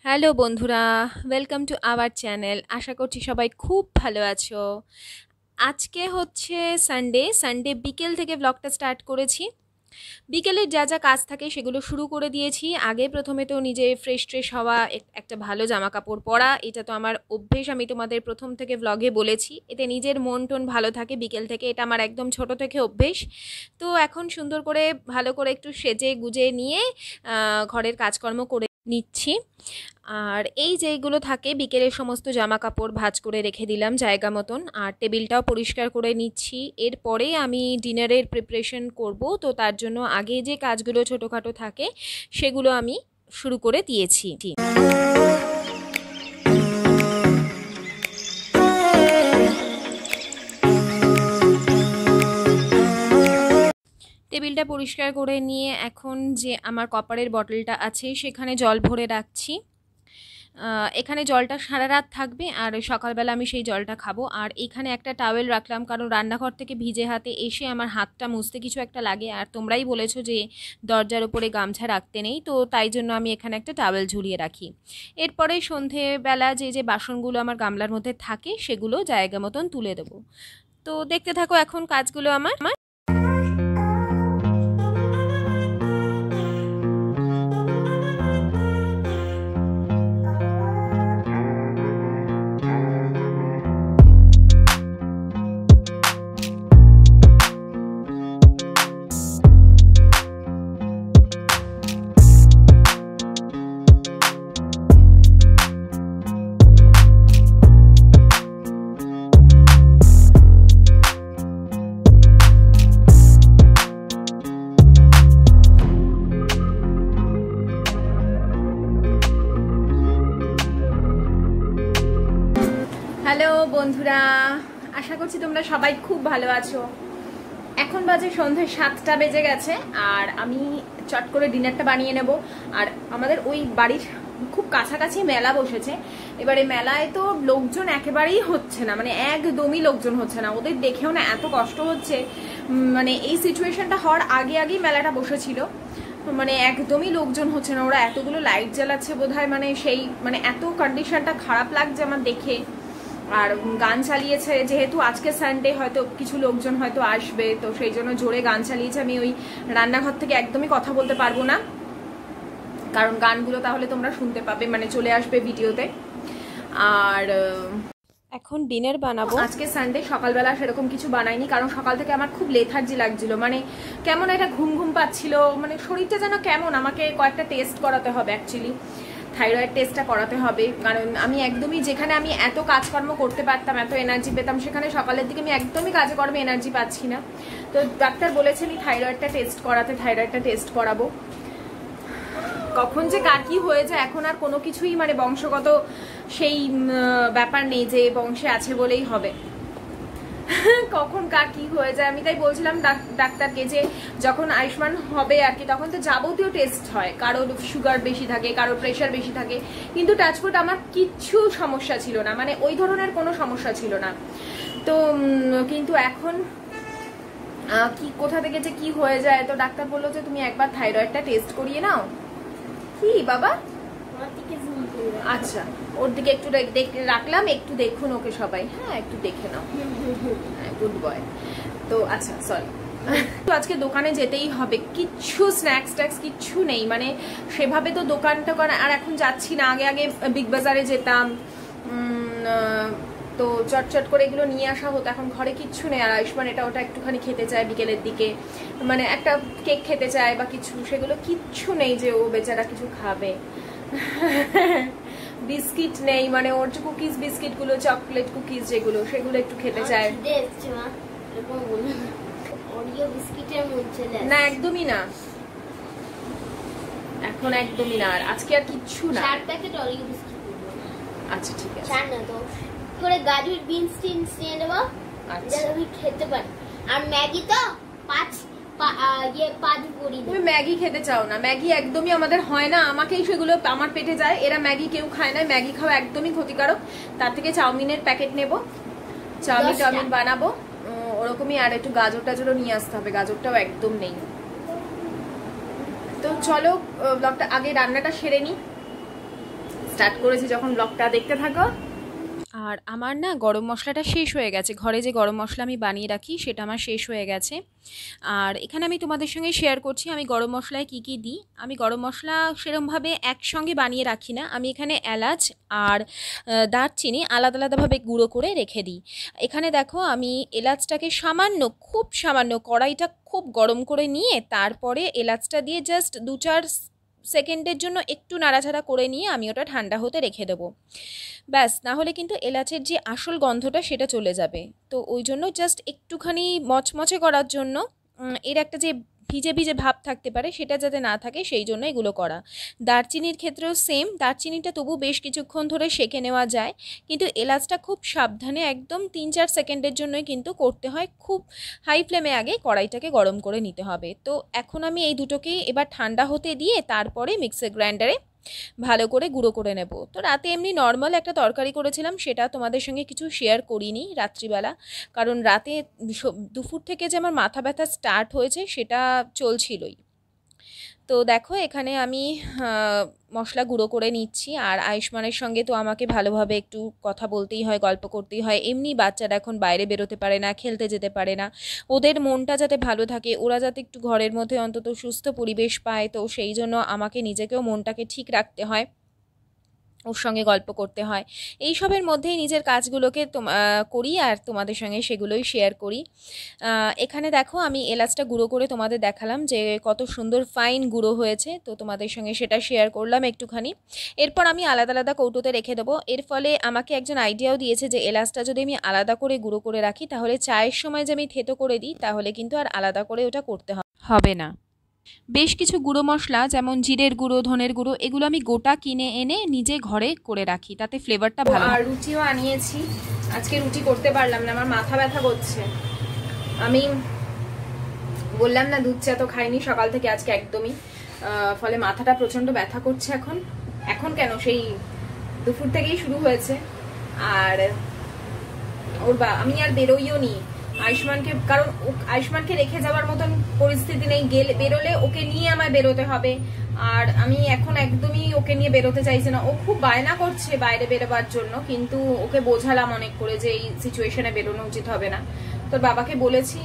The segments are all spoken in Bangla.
হ্যালো বন্ধুরা, ওয়েলকাম টু আওয়ার চ্যানেল। আশা করছি সবাই খুব ভালো আছো। আজকে হচ্ছে সানডে বিকেল থেকে ব্লগটা স্টার্ট করেছি। বিকেলের যা যা কাজ থাকে সেগুলো শুরু করে দিয়েছি। আগে প্রথমে তো নিজে ফ্রেশ হওয়া, একটা ভালো জামা কাপড় পরা, এটা তো আমার অভ্যেস। আমি তোমাদের প্রথম থেকে ব্লগে বলেছি, এতে নিজের মন টন ভালো থাকে বিকেল থেকে, এটা আমার একদম ছোট থেকে অভ্যেস। তো এখন সুন্দর করে ভালো করে একটু সেজে গুজে নিয়ে ঘরের কাজকর্ম করে নিচ্ছি। আর এই যেগুলো থাকে বিকেলের সমস্ত জামা কাপড় ভাঁজ করে রেখে দিলাম জায়গা মতন, আর টেবিলটাও পরিষ্কার করে নিচ্ছি। এরপরে আমি ডিনারের প্রিপারেশন করব, তো তার জন্য আগে যে কাজগুলো ছোটোখাটো থাকে সেগুলো আমি শুরু করে দিয়েছি। টেবিলটা পরিষ্কার করে নিয়ে এখন যে আমার কপারের বটলটা আছে সেখানে জল ভরে রাখছি। এখানে জলটা সারা রাত থাকবে আর সকালবেলা আমি সেই জলটা খাবো। আর এখানে একটা টাওয়েল রাখলাম, কারণ রান্নাঘর থেকে ভিজে হাতে এসে আমার হাতটা মুছতে কিছু একটা লাগে, আর তোমরাই বলেছো যে দরজার ওপরে গামছা রাখতে নেই, তো তাই জন্য আমি এখানে একটা টাওয়েল ঝুলিয়ে রাখি। এরপরে সন্ধেবেলা যে বাসনগুলো আমার গামলার মধ্যে থাকে সেগুলো জায়গা মতন তুলে দেবো। তো দেখতে থাকো এখন কাজগুলো আমার। হ্যালো বন্ধুরা, আশা করছি তোমরা সবাই খুব ভালো আছো। এখন বাজে সন্ধ্যে 7টা বেজে গেছে, আর আমি চট করে ডিনারটা বানিয়ে নেব। আর আমাদের ওই বাড়ির খুব কাছাকাছি মেলা বসেছে। এবারে মেলায় তো লোকজন একেবারেই হচ্ছে না, মানে একদমই লোকজন হচ্ছে না। ওদের দেখেও না এত কষ্ট হচ্ছে, মানে এই সিচুয়েশনটা হওয়ার আগেই মেলাটা বসেছিল, মানে একদমই লোকজন হচ্ছে না। ওরা এতগুলো লাইট জ্বালাচ্ছে বোধহয়, মানে সেই মানে এত কন্ডিশনটা খারাপ লাগছে আমার দেখে। আর গান চালিয়েছে, যেহেতু আজকে সানডে হয়তো কিছু লোকজন হয়তো আসবে, তো সেই জন্য জোরে গান চালিয়েছে। আমি ওই রান্নাঘর থেকে একদমই কথা বলতে পারবো না, কারণ গানগুলো তাহলে তোমরা শুনতে পাবে, মানে চলে আসবে ভিডিওতে। আর এখন ডিনার বানাবো। আজকে সানডে, সকালবেলা সেরকম কিছু বানাইনি, কারণ সকাল থেকে আমার খুব লেথার্জি লাগছিল, মানে কেমন একটা ঘুম পাচ্ছিল, মানে শরীরটা যেন কেমন। আমাকে কয়েকটা টেস্ট করাতে হবে, অ্যাকচুয়ালি থাইরয়েড টেস্টটা করাতে হবে, কারণ আমি একদমই, যেখানে আমি এত কাজকর্ম করতে পারতাম, এত এনার্জি পেতাম, সেখানে সকালের দিকে আমি একদমই কাজে কর্মে এনার্জি পাচ্ছি না। তো ডাক্তার বলেছেন থাইরয়েডটা টেস্ট করাতে, থাইরয়েডটা টেস্ট করাবো। কখন যে কার কি হয়ে যায় এখন আর কোনো কিছুই, মানে বংশগত সেই ব্যাপার নেই যে বংশে আছে বলেই হবে। কখন কার কি হয়ে যায়, আমি তাই বলছিলাম ডাক্তারকে যে যখন আয়ুষ্মান হবে আর কি, তখন তো যাবতীয় টেস্ট হয়, কারোর সুগার বেশি থাকে, কারোর প্রেশার বেশি থাকে, কিন্তু টাচফুট আমার কিচ্ছু সমস্যা ছিল না, মানে ওই ধরনের কোনো সমস্যা ছিল না। তো কিন্তু এখন কি কোথা থেকে যে কি হয়ে যায়, তো ডাক্তার বললো যে তুমি একবার থাইরয়েডটা টেস্ট করিয়ে নাও। কি বাবা, আচ্ছা ওর দিকে একটু দেখতে রাখলাম, একটু দেখুন ওকে সবাই, হ্যাঁ একটু দেখে নাও, গুড বয়। তো আচ্ছা সরি, তো আজকে দোকানে যেতেই হবে, কিচ্ছু স্ন্যাক্স ট্যাক্স কিচ্ছু নেই, মানে সেভাবে তো দোকানটা করা। আর এখন যাচ্ছি না, আগে বিগ বাজারে যেতাম, তো চটচট করে এগুলো নিয়ে আসা হতো, এখন ঘরে কিচ্ছু নেই। আর আয়ুষ্মান এটা ওটা একটুখানি খেতে চায় বিকেলের দিকে, মানে একটা কেক খেতে চায় বা কিছু, সেগুলো কিচ্ছু নেই যে ও বেচারা কিছু খাবে। বিস্কিট নেই, মানে ওর যে কুকিজ বিস্কিট গুলো, চকলেট কুকিজ যেগুলো, সেগুলো একটু খেতে চায়। না একদমই না, এখন একদমই না, আর আজকে আর কিচ্ছু না। আচ্ছা ঠিক আছে, করে গাজর বিনস টিনস নিয়ে নেবো, আচ্ছা আমি খেতে পারি। আর ম্যাগি তো 5 করি। তুমি ম্যাগি খেতে চাও না? ম্যাগি একদমই আমাদের হয় না, আমাকেই সেগুলো আমার পেটে যায়, এরা ম্যাগি কেউ খায় না। ম্যাগি খাওয়া একদমই ক্ষতিকারক, তার থেকে চাউমিনের প্যাকেট নেব, চাউমিন বানাবো ওরকমই। আর একটু গাজর টাজরও নিয়ে আসতে হবে, গাজরটাও একদম নেই। তো চলো ব্লগটা আগে রান্নাটা সেরে নি। স্টার্ট করেছি যখন ব্লগটা দেখতে থাকো। আর আমার না গরম মশলাটা শেষ হয়ে গেছে, ঘরে যে গরম মশলা আমি বানিয়ে রাখি সেটা আমার শেষ হয়ে গেছে। আর এখানে আমি তোমাদের সঙ্গে শেয়ার করছি আমি গরম মশলায় কী কী দিই। আমি গরম মশলা সেরমভাবে একসঙ্গে বানিয়ে রাখি না, আমি এখানে এলাচ আর দারচিনি আলাদা আলাদাভাবে গুঁড়ো করে রেখে দিই। এখানে দেখো আমি এলাচটাকে সামান্য, খুব সামান্য কড়াইটা খুব গরম করে নিয়ে তারপরে এলাচটা দিয়ে জাস্ট 2-4 সেকেন্ডের জন্য একটু নাড়াচাড়া করে নিয়ে আমি ওটা ঠান্ডা হতে রেখে দেবো। ব্যাস, না হলে কিন্তু এলাচের যে আসল গন্ধটা সেটা চলে যাবে। তো ওই জন্য জাস্ট একটুখানি মচমচে করার জন্য এর একটা যে ভিজে ভিজে ভাব থাকতে পারে সেটা যাতে না থাকে সেই জন্য এগুলো করা। দারচিনির ক্ষেত্রেও সেম, দারচিনিটা তবু বেশ কিছুক্ষণ ধরে সেঁকে নেওয়া যায়, কিন্তু এলাচটা খুব সাবধানে একদম 3-4 সেকেন্ডের জন্যই কিন্তু করতে হয়। খুব হাই ফ্লেমে আগে কড়াইটাকে গরম করে নিতে হবে। তো এখন আমি এই দুটোকেই এবার ঠান্ডা হতে দিয়ে তারপরে মিক্সার গ্রাইন্ডারে ভালো করে গুঁড়ো করে নেব। তো রাতে এমনি নর্মাল একটা তরকারি করেছিলাম, সেটা তোমাদের সঙ্গে কিছু শেয়ার করিনি রাত্রিবেলা, কারণ রাতে দুপুর থেকে যে আমার মাথা ব্যথা স্টার্ট হয়েছে সেটা চলছিলই। তো দেখো এখানে আমি মশলা গুঁড়ো করে নিচ্ছি। আর আয়ুষ্মানের সঙ্গে তো আমাকে ভালোভাবে একটু কথা বলতেই হয়, গল্প করতেই হয়। এমনি বাচ্চারা এখন বাইরে বেরোতে পারে না, খেলতে যেতে পারে না, ওদের মনটা যাতে ভালো থাকে, ওরা যাতে একটু ঘরের মধ্যে অন্তত সুস্থ পরিবেশ পায়, তো সেই জন্য আমাকে নিজেকেও মনটাকে ঠিক রাখতে হয়, ওর সঙ্গে গল্প করতে হয়। এই সবের মধ্যেই নিজের কাজগুলোকে করি আর তোমাদের সঙ্গে সেগুলোই শেয়ার করি। এখানে দেখো আমি এলাচটা গুঁড়ো করে তোমাদের দেখালাম যে কত সুন্দর ফাইন গুঁড়ো হয়েছে, তো তোমাদের সঙ্গে সেটা শেয়ার করলাম একটুখানি। এরপর আমি আলাদা আলাদা কৌটোতে রেখে দেবো। এর ফলে আমাকে একজন আইডিয়াও দিয়েছে যে এলাচটা যদি আমি আলাদা করে গুঁড়ো করে রাখি তাহলে চায়ের সময় যে আমি থেতো করে দিই তাহলে কিন্তু আর আলাদা করে ওটা করতে হবে না। বেশ কিছু গুঁড়ো মশলা যেমন জিরের গুঁড়ো, ধনের গুঁড়ো, এগুলো আমি গোটা কিনে এনে নিজে ঘরে করে রাখি, তাতে ফ্লেভারটা ভালো। আর রুটিও আনিয়েছি, আজকে রুটি করতে পারলাম না, আমার মাথা ব্যথা করছে। আমি বললাম না দুধ চা তো খাইনি সকাল থেকে আজকে একদমই, ফলে মাথাটা প্রচন্ড ব্যথা করছে এখন কেন, সেই দুপুর থেকেই শুরু হয়েছে। আর আমি আর বেরোইও নি আয়ুষ্মানকে, কারণ আয়ুষ্মানকে রেখে যাওয়ার মতন পরিস্থিতি নেই, বেরোলে ওকে নিয়ে আমায় বেরোতে হবে। আর আমি এখন একদমই ওকে নিয়ে বেরোতে চাইছি না। ও খুব বায়না করছে বাইরে বেরোবার জন্য, কিন্তু ওকে বোঝালাম অনেক করে যে এই সিচুয়েশনে বেরোনো উচিত হবে না। তোর বাবাকে বলেছি,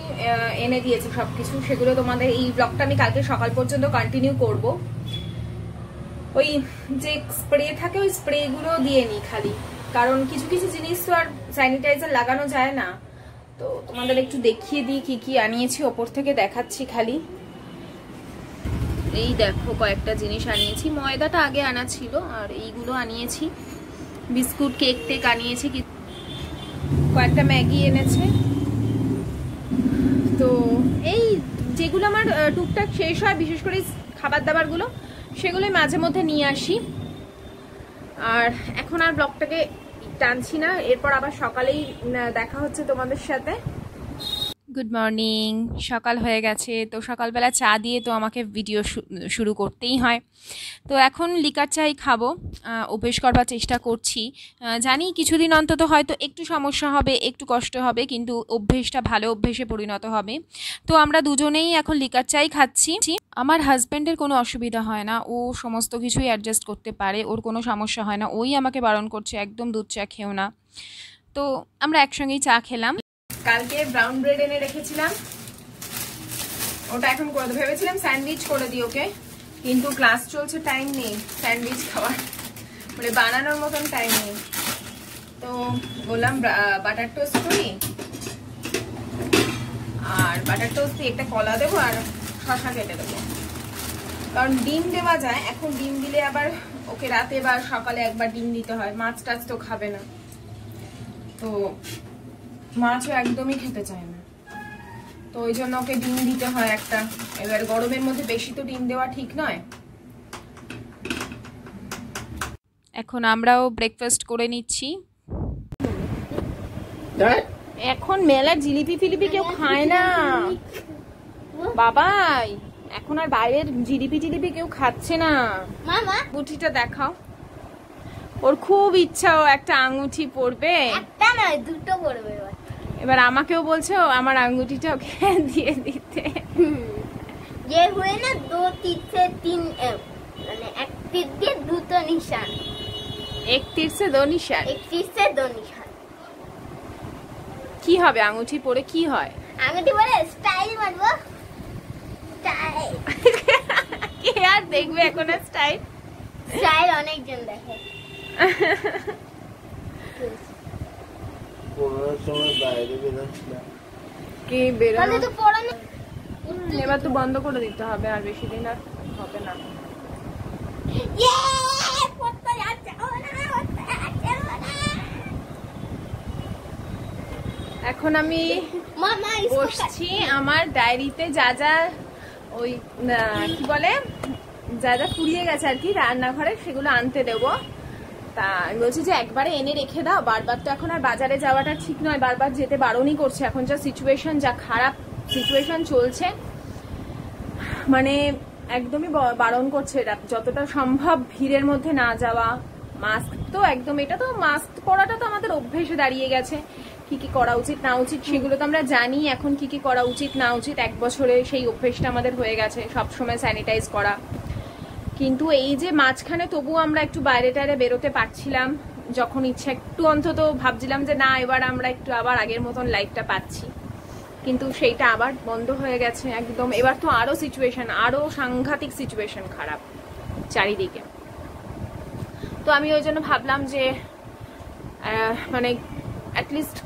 এনে দিয়েছে সবকিছু, সেগুলো তোমাদের এই ব্লগটা আমি কালকে সকাল পর্যন্ত কন্টিনিউ করব। ওই যে স্প্রে থাকে ওই স্প্রেগুলো দিয়ে নি খালি, কারণ কিছু কিছু জিনিস তো আর স্যানিটাইজার লাগানো যায় না। তো তোমাদের একটু দেখিয়ে দিই কি কি আনিয়েছি, ওপর থেকে দেখাচ্ছি খালি। এই দেখো কয়েকটা জিনিস আনিয়েছি, ময়দাটা আগে আনা ছিল, আর এইগুলো আনিয়েছি, বিস্কুট কেক টেক আনিয়েছি, কয়েকটা ম্যাগি এনেছে। তো এই যেগুলো আমার টুকটাক শেষ হয়, বিশেষ করে খাবার দাবারগুলো, সেগুলোই মাঝে মধ্যে নিয়ে আসি। আর এখন আর ব্লগটাকে টানছি না, এরপর আবার সকালেই দেখা হচ্ছে তোমাদের সাথে। গুড মর্নিং, সকাল হয়ে গেছে। তো সকালবেলা চা দিয়ে তো আমাকে ভিডিও শুরু করতেই হয়। তো এখন লিকার চাই খাবো, অভ্যেস করবার চেষ্টা করছি। জানি কিছুদিন অন্তত হয়তো একটু সমস্যা হবে, একটু কষ্ট হবে, কিন্তু অভ্যেসটা ভালো অভ্যেসে পরিণত হবে। তো আমরা দুজনেই এখন লিকার চাই খাচ্ছি। আমার হাজব্যান্ডের কোনো অসুবিধা হয় না, ও সমস্ত কিছুই অ্যাডজাস্ট করতে পারে, ওর কোনো সমস্যা হয় না। ওই আমাকে বারণ করছে একদম দুধ চা খেও না। তো আমরা একসঙ্গেই চা খেলাম। কালকে ব্রাউন ব্রেড এনে রেখেছিলাম, ওটা এখন করে দেবো। ভেবেছিলাম স্যান্ডউইচ করে দিই ওকে, কিন্তু ক্লাস চলছে, টাইম নেই স্যান্ডউইচ খাওয়ার, মানে বানানোর মতন টাইম নেই। তো বললাম বাটার টোস্ট করি, আর বাটার টোস্ট দিয়ে একটা কলা দেবো আর শসা কেটে দেবো, কারণ ডিম দেওয়া যায়। এখন ডিম দিলে আবার ওকে রাতে বা সকালে একবার ডিম দিতে হয়, মাছ টাছ তো খাবে না, তো মাছও একদমই খেতে চায় না, তো ওই জন্য ওকে ডিম দিতে হয় একটা। এবার গরমের মধ্যে বেশি তো ডিম দেওয়া ঠিক নয়। এখন আমরাও ব্রেকফাস্ট করে নিচ্ছি। এখন মেলার জিলিপি ফিলিপি কেউ খায় না বাবাই, এখন আর বাইরের জিলিপি টিলিপি কেউ খাচ্ছে না। মামা বুটিটা দেখাও, ওর খুব ইচ্ছা ও একটা আঙ্গুঠি পরবে, একটা না দুটো পরবে। এবার আমাকেও বলছে আমার আঙ্গুঠিটা ওকে দিয়ে দিতে। ये हुए ना 2 तीर से 3 মানে এক তীর দিয়ে দুটো নিশান, 31 से 2 निशान। 31 से 2 निशान। কি হবে আঙুঠি পরে কি হয়? আঙুঠি পরে স্টাইল মারবো। স্টাইল কে আর দেখবে এখন স্টাইল? স্টাইল অনেকজন দেখে। পড়ার সময় বাইরে বেরোস না। কি বেরোনো? তাহলে তো পড়ানো এবার তো বন্ধ করে দিতে হবে, আর বেশি দিন আর হবে না। ইয়ে পড়তে যাচ্ছে না, পড়তে যাচ্ছে না। এখন আমি মামা বসছি আমার ডায়েরিতে যা যা ওই কি বলে যা যা ফুরিয়ে গেছে আর কি রান্নাঘরে, সেগুলো আনতে দেবো। তা আমি বলছি যে একবারে এনে রেখে দাও, বারবার তো এখন আর বাজারে যাওয়াটা ঠিক নয়, বারবার যেতে বারণই করছে। এখন যা সিচুয়েশন, যা খারাপ সিচুয়েশন চলছে, মানে একদমই বারণ করছে এটা, যতটা সম্ভব ভিড়ের মধ্যে না যাওয়া। মাস্ক তো একদম, এটা তো মাস্ক পরাটা তো আমাদের অভ্যেসে দাঁড়িয়ে গেছে। কি কি করা উচিত না উচিত সেগুলো তো আমরা জানি এখন, কি কি করা উচিত না উচিত। 1 বছরে সেই অভ্যেসটা আমাদের হয়ে গেছে, সবসময় স্যানিটাইজ করা। কিন্তু এই যে মাঝখানে তবুও আমরা একটু বাইরে টাইরে বেরোতে পারছিলাম, যখন ইচ্ছা একটু অন্তত ভাবছিলাম যে না এবার আমরা একটু আবার আগের মতন লাইফটা পাচ্ছি, কিন্তু সেইটা আবার বন্ধ হয়ে গেছে একদম। এবার তো আরো সিচুয়েশন, আরো সাংঘাতিক সিচুয়েশন খারাপ চারিদিকে। তো আমি ওই জন্য ভাবলাম যে মানে অ্যাটলিস্ট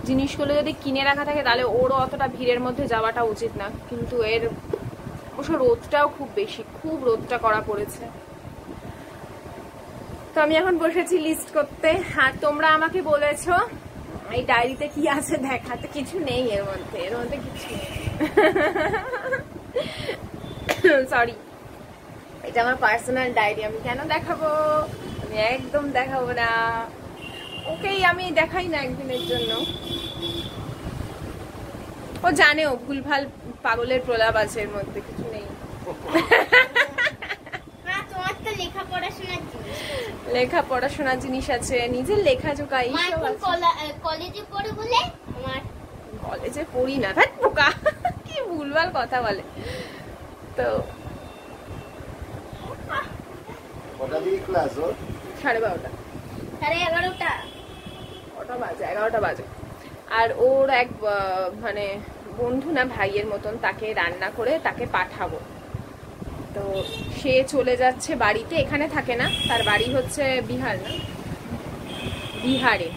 জিনিসগুলো যদি কিনে রাখা থাকে তাহলে ওরও অতটা ভিড়ের মধ্যে যাওয়াটা উচিত না। কিন্তু এর অবশ্য রোদটাও খুব বেশি, খুব রোদটা করা পড়েছে। তো আমি এখন বসেছি লিস্ট করতে, আর তোমরা আমাকে বলেছো এই ডায়েরিতে কি আছে দেখাতে। কিছু নেই এর মধ্যে, এর মধ্যে কিছু নেই। সরি, এটা আমার পার্সোনাল ডায়েরি, আমি কেন দেখাবো? আমি একদম দেখাবো না। ওকেই আমি দেখাই না একদিনের জন্য। ও জানেও ভুলভাল পাগলের প্রলাপ আছে এর মধ্যে, কিছু নেই। না, তোমার তো লেখা পড়াশোনার জিনিস। লেখা পড়াশোনার জিনিস আছে, নিজের লেখা জোকা এইসব আছে। কলেজে পড়ে বলে আমার কলেজে পড়ি না, থাক পোকা, কি ভুলভাল কথা বলে। তো কটা দিয়ে ক্লাস ওর? 12:30। 11:30। ওটা বাজে, 11টা বাজে। আর ওর এক মানে বন্ধু না ভাইয়ের মতন, তাকে রান্না করে তাকে পাঠাবো। তো সে চলে যাচ্ছে বাড়িতে, এখানে থাকে না, তার বাড়ি হচ্ছে বিহার, না বিহারে।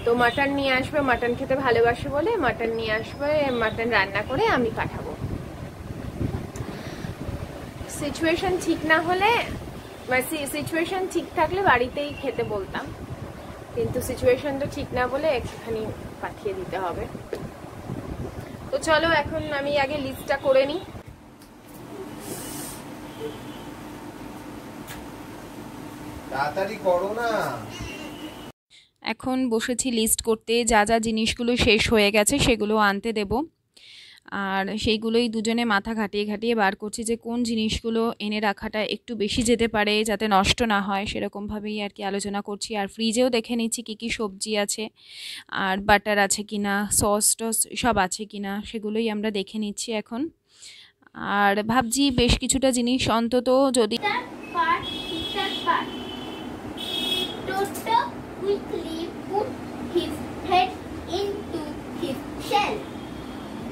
তো মাটন নিয়ে আসবে, মাটন খেতে ভালোবাসে বলে মাটন নিয়ে আসবে, মাটন রান্না করে আমি পাঠাবো। সিচুয়েশন ঠিক না হলে, সিচুয়েশন ঠিক থাকলে বাড়িতেই খেতে বলতাম, কিন্তু সিচুয়েশনটা ঠিক না বলে একটুখানি পাঠিয়ে দিতে হবে। তো চলো এখন আমি আগে লিস্টটা করে নিই। তাড়াতাড়ি করো না। এখন বসেছি লিস্ট করতে, যা যা জিনিসগুলো শেষ হয়ে গেছে সেগুলো আনতে দেব। আর সেইগুলোই দুজনে মাথা ঘাটিয়ে ঘাটিয়ে বার করছি যে কোন জিনিসগুলো এনে রাখাটা একটু বেশি যেতে পারে যাতে নষ্ট না হয়, সেরকমভাবেই আর কি আলোচনা করছি। আর ফ্রিজেও দেখে নিচ্ছি কী কী সবজি আছে, আর বাটার আছে কিনা, সস টস সব আছে কিনা, সেগুলোই আমরা দেখে নিচ্ছি এখন। আর ভাবছি বেশ কিছুটা জিনিস অন্তত যদি Toto quickly put his head into his shell.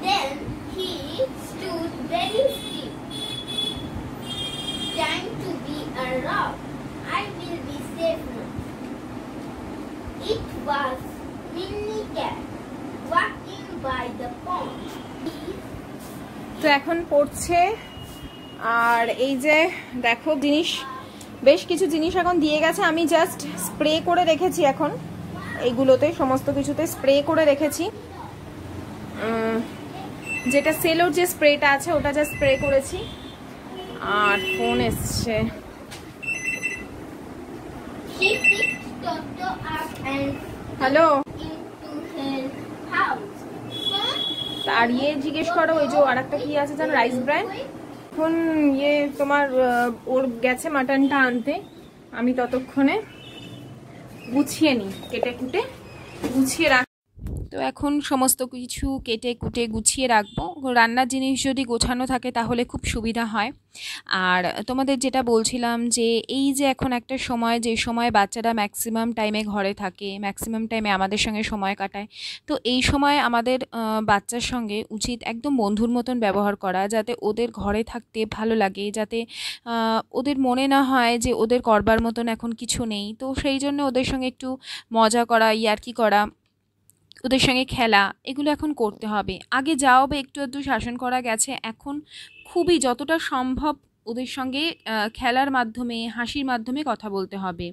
Then he stood very still. Time to be around. I will be safe now. It was Minnie Cat walking by the pond. তো এখন পড়ছে। আর এই যে দেখো জিনিস, বেশ কিছু জিনিস এখন দিয়ে গেছে, আমি জাস্ট স্প্রে করে রেখেছি। এখন এইগুলোতে সমস্ত কিছুতে স্প্রে করে রেখেছি। যেটা সেলোর যে স্প্রেটা আছে ওটা যা স্প্রে করেছি। আর ফোন এসছে। হ্যালো, আর ইয়ে জিজ্ঞেস করো, ওই যে আর একটা কি আছে জানো, রাইস ব্র্যান্ড। এখন ইয়ে তোমার ওর গেছে মাটনটা আনতে, আমি ততক্ষণে গুছিয়ে নিই, কেটে কুটে গুছিয়ে রাখ। তো এখন সমস্ত কিছু কেটে কুটে গুছিয়ে রাখবো। রান্নার জিনিস যদি গোছানো থাকে তাহলে খুব সুবিধা হয়। আর তোমাদের যেটা বলছিলাম যে এই যে এখন একটা সময়, যে সময় বাচ্চারা ম্যাক্সিমাম টাইমে ঘরে থাকে, ম্যাক্সিমাম টাইমে আমাদের সঙ্গে সময় কাটায়, তো এই সময় আমাদের বাচ্চার সঙ্গে উচিত একদম বন্ধুর মতন ব্যবহার করা, যাতে ওদের ঘরে থাকতে ভালো লাগে, যাতে ওদের মনে না হয় যে ওদের করবার মতন এখন কিছু নেই। তো সেই জন্য ওদের সঙ্গে একটু মজা করা, ইয়ার্কি করা, ওদের সঙ্গে খেলা, এগুলো এখন করতে হবে। আগে যাও বা একটু একটু শাসন করা গেছে, এখন খুবই যতটা সম্ভব ওদের সঙ্গে খেলার মাধ্যমে, হাসির মাধ্যমে কথা বলতে হবে।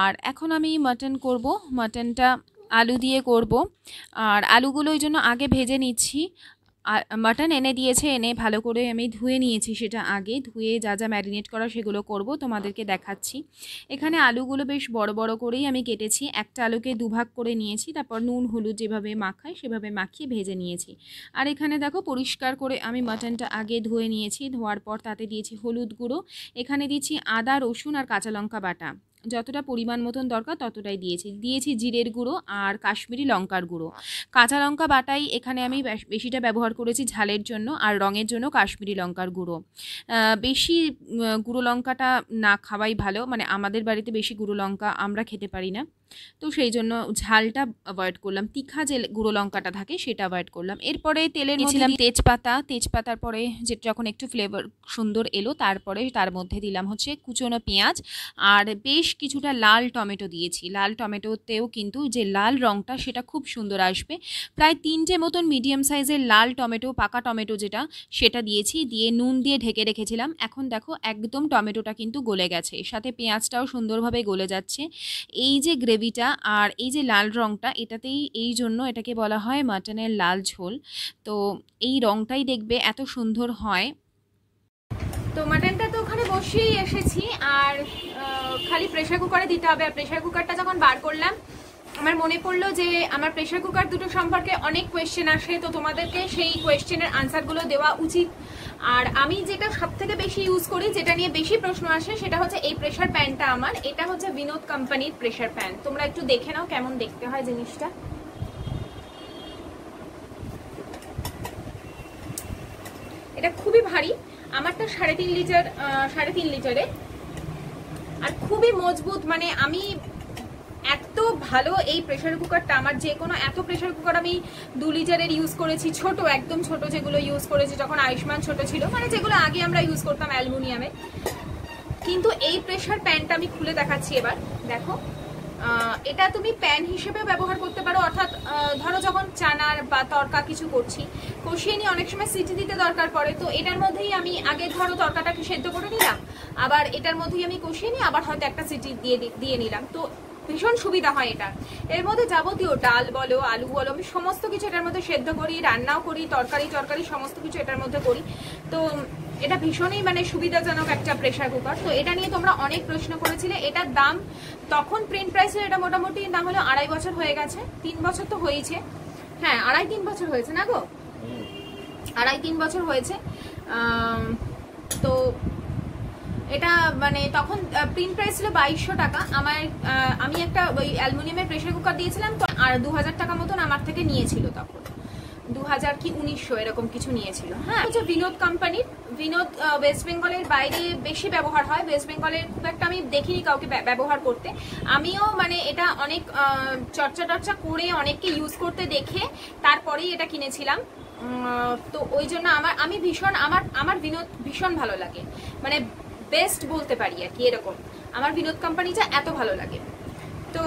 আর এখন আমি মাটন করব, মাটনটা আলু দিয়ে করব। আর আলুগুলো ওই জন্য আগে ভেজে নিচ্ছি। আর মাটন এনে দিয়েছে, এনে ভালো করে আমি ধুয়ে নিয়েছি, সেটা আগে ধুয়ে যা যা ম্যারিনেট করা সেগুলো করব, তোমাদেরকে দেখাচ্ছি। এখানে আলুগুলো বেশ বড় বড় করেই আমি কেটেছি, একটা আলুকে দুভাগ করে নিয়েছি, তারপর নুন হলুদ যেভাবে মাখাই সেভাবে মাখিয়ে ভেজে নিয়েছি। আর এখানে দেখো পরিষ্কার করে আমি মাটনটা আগে ধুয়ে নিয়েছি, ধোয়ার পর তাতে দিয়েছি হলুদ গুঁড়ো, এখানে দিচ্ছি আদা রসুন আর কাঁচা লঙ্কা বাটা, যতটা পরিমাণ মতন দরকার ততটাই দিয়েছি জিরের গুঁড়ো আর কাশ্মীরি লঙ্কার গুঁড়ো। কাঁচা লঙ্কা বাটাই এখানে আমি বেশিটা ব্যবহার করেছি ঝালের জন্য, আর রঙের জন্য কাশ্মীরি লঙ্কার গুঁড়ো। বেশি গুঁড়ো লঙ্কাটা না খাওয়াই ভালো, মানে আমাদের বাড়িতে বেশি গুঁড়ো লঙ্কা আমরা খেতে পারি না, তো সেই জন্য ঝালটা অ্যাভয়েড করলাম, তীখা যে গুঁড়ো লঙ্কাটা থাকে সেটা অ্যাভয়েড করলাম। এরপরে তেলের মধ্যে দিলাম তেজপাতার পরে যে যখন একটু ফ্লেভার সুন্দর এলো, তারপরে তার মধ্যে দিলাম হচ্ছে কুচনো পেঁয়াজ, আর বেশ কিছুটা লাল টমেটো দিয়েছি। লাল টমেটোতেও কিন্তু যে লাল রঙটা সেটা খুব সুন্দর আসবে। প্রায় 3টে মতন মিডিয়াম সাইজের লাল টমেটো, পাকা টমেটো যেটা, সেটা দিয়েছি, দিয়ে নুন দিয়ে ঢেকে রেখেছিলাম। এখন দেখো একদম টমেটোটা কিন্তু গলে গেছে, সাথে পেঁয়াজটাও সুন্দরভাবে গলে যাচ্ছে। এই যে গ্রেভিটা আর এই যে লাল রঙটা, এটাতেই এই জন্য এটাকে বলা হয় মাটনের লাল ঝোল। তো এই রঙটাই দেখবে এত সুন্দর হয়। তো মাটনটা তো ওখানে বসিয়েই এসেছি, আর খালি প্রেসার কুকারে দিতে হবে। আর প্রেসার কুকারটা যখন বার করলাম, আমার মনে পড়লো যে আমার প্রেসার কুকার দুটো সম্পর্কে অনেক কোয়েশ্চেন আসে, তো তোমাদেরকে সেই কোয়েশ্চেনের আনসারগুলো দেওয়া উচিত। আর আমি যেটা সব থেকে বেশি ইউজ করি, যেটা নিয়ে বেশি প্রশ্ন আসে, সেটা হচ্ছে এই প্রেসার প্যানটা আমার। এটা হচ্ছে বিনোদ কোম্পানির প্রেসার প্যান। তোমরা একটু দেখে নাও কেমন দেখতে হয় জিনিসটা। এটা খুবই ভারী, আমারটা 3.5 লিটারে, আর খুবই মজবুত। মানে আমি এত ভালো এই প্রেসার কুকারটা, আমার যে কোনো এত প্রেসার কুকার আমি 2 লিটারের ইউজ করেছি, ছোট একদম ছোট যেগুলো ইউজ করেছি যখন আয়ুষ্মান ছোট ছিল, মানে যেগুলো আগে আমরা ইউজ করতাম অ্যালুমিনিয়ামে। কিন্তু এই প্রেসার প্যানটা আমি খুলে দেখাচ্ছি এবার, দেখো। এটা তুমি প্যান হিসেবে ব্যবহার করতে পারো, অর্থাৎ ধরো যখন চানার বা তরকা কিছু করছি, কষিয়ে নিয়ে অনেক সময় সিটি দিতে দরকার পড়ে, তো এটার মধ্যেই আমি আগে ধরো তরকাটাকে সেদ্ধ করে নিলাম, আবার এটার মধ্যেই আমি কষিয়ে নিয়ে আবার হয়তো একটা সিটি দিয়ে নিলাম। তো ভীষণ সুবিধা হয় এটা। এর মধ্যে যাবতীয় ডাল বলো, আলু বলো, আমি সমস্ত কিছু এটার মধ্যে সেদ্ধ করি, রান্নাও করি, তরকারি সমস্ত কিছু এটার মধ্যে করি। তো এটা ভীষণই মানে সুবিধাজনক একটা প্রেসার কুকার। তো এটা নিয়ে তোমরা অনেক প্রশ্ন করেছিলে। এটার দাম তখন প্রিন্ট প্রাইসে এটা মোটামুটি না হলো 2.5 বছর হয়ে গেছে, 3 বছর তো হয়েছে, হ্যাঁ 2.5-3 বছর হয়েছে না গো, 2.5-3 বছর হয়েছে। তো এটা মানে তখন প্রিন্ট প্রাইস ছিল 2200 টাকা। আমি একটা ওই অ্যালুমিনিয়ামের প্রেসার কুকার দিয়েছিলাম, তো আর 2000 টাকা মতন আমার থেকে নিয়েছিল তখন, 2000 কি 1900 এরকম কিছু নিয়েছিল। হ্যাঁ, হচ্ছে বিনোদ কোম্পানির। বিনোদ ওয়েস্ট বেঙ্গলের বাইরে বেশি ব্যবহার হয়, ওয়েস্ট বেঙ্গলের খুব একটা আমি দেখিনি কাউকে ব্যবহার করতে। আমিও মানে এটা অনেক চর্চা করে অনেককে ইউজ করতে দেখে তারপরেই এটা কিনেছিলাম। তো ওই জন্য আমি ভীষণ আমার বিনোদ ভীষণ ভালো লাগে, মানে বেস্ট বলতে পারি আর কি, এরকম আমার বিনোদ কোম্পানিটা এত ভালো লাগে। তো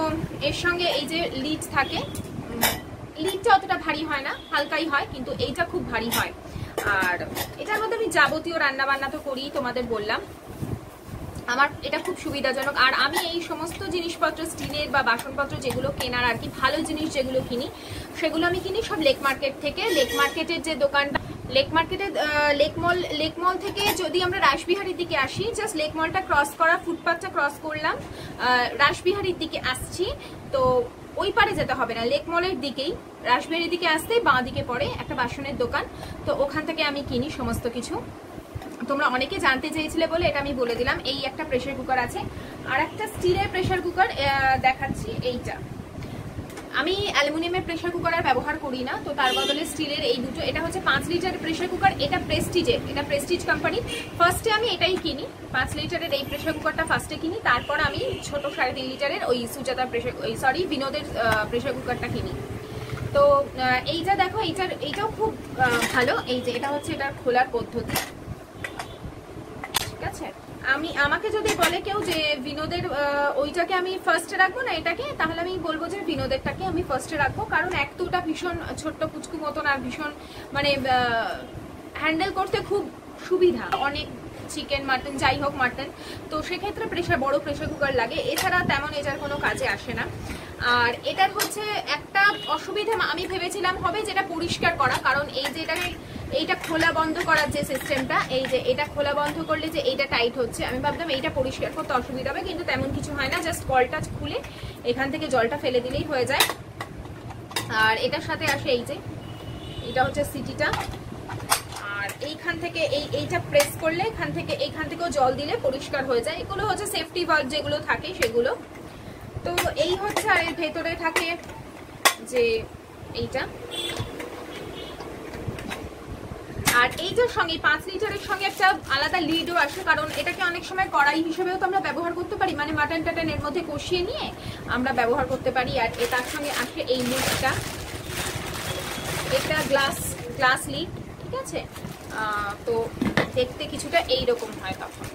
এর সঙ্গে এই যে লিড থাকে, লিডটা অতটা ভারী হয় না, হালকাই হয়, কিন্তু এইটা খুব ভারী হয়। আর এটার মধ্যে আমি যাবতীয় রান্না বান্না তো করি, তোমাদের বললাম। আমার এটা খুব সুবিধাজনক। আর আমি এই সমস্ত জিনিসপত্র, স্টিলের বা বাসনপত্র যেগুলো কেনার আর কি, ভালো জিনিস যেগুলো কিনি, সেগুলো আমি কিনি সব লেক মার্কেট থেকে। লেক মার্কেটের যে দোকানটা, লেক মার্কেটের লেক মল থেকে যদি আমরা রাসবিহারীর দিকে আসি, জাস্ট লেক মলটা ক্রস করা, ফুটপাথটা ক্রস করলাম, রাসবিহারীর দিকে আসছি, তো ওই পারে যেতে হবে না, লেক মলের দিকেই, রাসবিহারীর দিকে আসতেই বাঁ দিকে পড়ে একটা বাসনের দোকান। তো ওখান থেকে আমি কিনি সমস্ত কিছু। তোমরা অনেকে জানতে চেয়েছিলে বলে এটা আমি বলে দিলাম। এই একটা প্রেসার কুকার আছে, আর একটা স্টিলের প্রেসার কুকার দেখাচ্ছি, এইটা। আমি অ্যালুমিনিয়ামের প্রেসার কুকার আর ব্যবহার করি না, তো তার বদলে স্টিলের এই দুটো। এটা হচ্ছে 5 লিটারের প্রেসার কুকার, এটা প্রেস্টিজের, এটা প্রেস্টিজ কোম্পানি। ফার্স্টে আমি এটাই কিনি, 5 লিটারের এই প্রেসার কুকারটা ফার্স্টে কিনি, তারপর আমি ছোট 3.5 লিটারের ওই সুজাতা বিনোদের প্রেসার কুকারটা কিনি। তো এইটা দেখো, এইটাও খুব ভালো। এই যে এটা হচ্ছে এটার খোলার পদ্ধতি, ঠিক আছে। আমাকে যদি বলে কেউ যে বিনোদের ওইটাকে আমি ফার্স্টে রাখবো না এটাকে, তাহলে আমি বলবো যে বিনোদেরটাকে আমি ফার্স্টে রাখবো। কারণ এক তো ওটা ভীষণ ছোট্ট পুচকু মতন, আর ভীষণ মানে হ্যান্ডেল করতে খুব সুবিধা, অনেক চিকেন মাটন যাই হোক মাটন, তো সেক্ষেত্রে বড় প্রেসার কুকার লাগে, এছাড়া তেমন এটার কোনো কাজে আসে না। আর এটার হচ্ছে একটা অসুবিধা আমি ভেবেছিলাম হবে যেটা পরিষ্কার করা, কারণ এই যে এইটা খোলা বন্ধ করার যে সিস্টেমটা, এই যে এটা খোলা বন্ধ করলে যে এইটা টাইট হচ্ছে, আমি ভাবলাম এইটা পরিষ্কার করতে অসুবিধা হবে, কিন্তু তেমন কিছু হয় না। জাস্ট কলটা খুলে এখান থেকে জলটা ফেলে দিলেই হয়ে যায়। আর এটার সাথে আসে এই যে এটা হচ্ছে সিটিটা, আর এইখান থেকে এইটা প্রেস করলে এইখান থেকেও জল দিলে পরিষ্কার হয়ে যায়। এগুলো হচ্ছে সেফটি ভাল্ভ যেগুলো থাকে সেগুলো। তো এই হচ্ছে, আর এর ভেতরে থাকে যে এইটা, আর এইটার সঙ্গে 5 লিটারের সঙ্গে একটা আলাদা লিডও আসে, কারণ এটাকে অনেক সময় কড়াই হিসেবেও তো আমরা ব্যবহার করতে পারি, মানে মাটন টাটন এর মধ্যে কষিয়ে নিয়ে আমরা ব্যবহার করতে পারি। আর তার সঙ্গে আসে এই লিডটা, এটা গ্লাস লিড, ঠিক আছে। তো দেখতে কিছুটা এইরকম হয় তখন।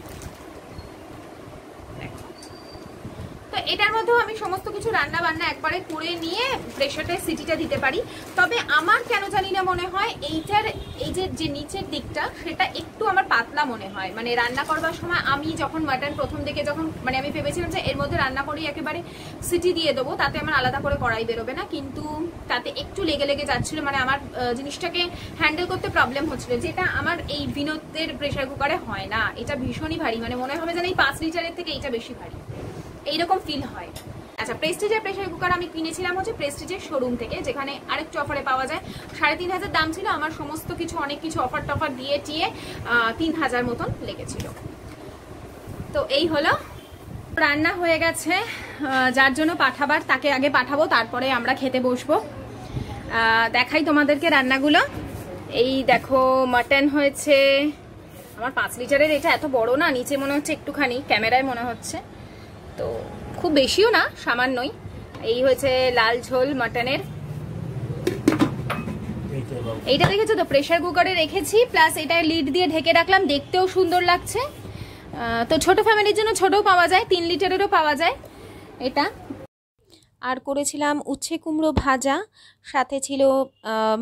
তো এটার মধ্যেও আমি সমস্ত কিছু রান্না বান্না একবারে করে নিয়ে প্রেসারে সিটিটা দিতে পারি। তবে আমার কেন জানি না মনে হয় এইটার এই যে নিচের দিকটা সেটা একটু আমার পাতলা মনে হয়, মানে রান্না করবার সময় আমি যখন মাটন প্রথম দিকে যখন মানে আমি ভেবেছিলাম যে এর মধ্যে রান্না করেই একেবারে সিটি দিয়ে দেবো, তাতে আমার আলাদা করে কড়াই বেরোবে না, কিন্তু তাতে একটু লেগে যাচ্ছিল, মানে আমার জিনিসটাকে হ্যান্ডেল করতে প্রবলেম হচ্ছিল, যেটা আমার এই বিনোদের প্রেসার কুকারে হয় না। এটা ভীষণই ভারী, মানে মনে হবে যেন এই 5 লিটারের থেকে এইটা বেশি ভারী, এইরকম ফিল হয়। আচ্ছা, প্রেস্টিজের প্রেসার কুকার আমি কিনেছিলাম হচ্ছে প্রেস্টিজের শোরুম থেকে, যেখানে আরেকটু অফারে পাওয়া যায়। 3500 দাম ছিল, আমার সমস্ত কিছু অনেক কিছু অফার টফার দিয়ে টিয়ে 3000 মতন লেগেছিল। তো এই হলো রান্না হয়ে গেছে, যার জন্য পাঠাবার তাকে আগে পাঠাবো, তারপরে আমরা খেতে বসবো। দেখাই তোমাদেরকে রান্নাগুলো। এই দেখো মাটন হয়েছে আমার 5 লিটারের, এটা এত বড় না, নিচে মনে হচ্ছে একটুখানি, ক্যামেরায় মনে হচ্ছে তো খুব বেশিও না, সামান্যই। এই হয়েছে লাল ঝোল মাটনের, এইটা দেখেছো তো প্রেসার কুকারে রেখেছি, প্লাস এটা লিড দিয়ে ঢেকে রাখলাম, দেখতেও সুন্দর লাগছে। তো ছোট ফ্যামিলির জন্য ছোটও পাওয়া যায়, 3 লিটারেরও পাওয়া যায় এটা। আর করেছিলাম উচ্ছে কুমড়ো ভাজা, সাথে ছিল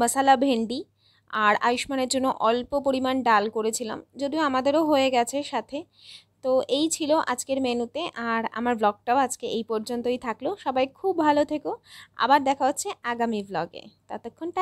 মশলা ভেন্ডি, আর আয়ুষ্মানের জন্য অল্প পরিমাণ ডাল করেছিলাম, যদিও আমাদেরও হয়ে গেছে সাথে। তো এই ছিল আজকের মেনুতে, আর আমার ব্লগটাও আজকে এই পর্যন্তই থাকলো। সবাই খুব ভালো থেকো, আবার দেখা হচ্ছে আগামী ব্লগে, ততক্ষণ টাটা।